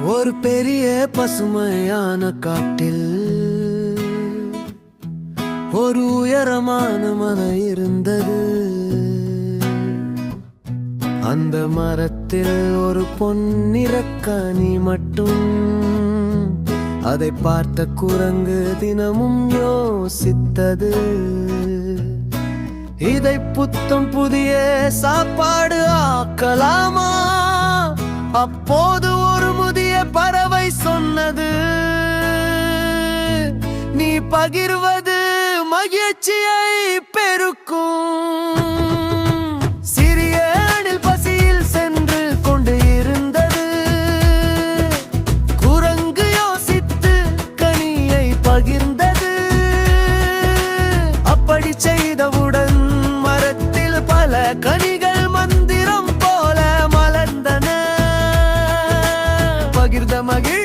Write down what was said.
ஒரு பெரிய பசுமையான காட்டில் ஒரு உயரமான மலை இருந்தது. அந்த மரத்தில் ஒரு பொன்னிறக்கனி மட்டும். அதை பார்த்த குரங்கு தினமும் யோசித்தது, இதை புத்தம் புதிய சாப்பாடு ஆக்கலாமா? அப்போது ஒரு முதிய பறவை சொன்னது, நீ பகிர்வது மகிழ்ச்சியை பெருக்கும். சிறிய அணில் பசியில் சென்று கொண்டு இருந்தது. குரங்கு யோசித்து கனியை பகிர்ந்தது. அப்படி செய்தவுடன் மரத்தில் பல கனிகள் மந்திரம் போல மலர்ந்தன. பகிர்ந்த மகிழ்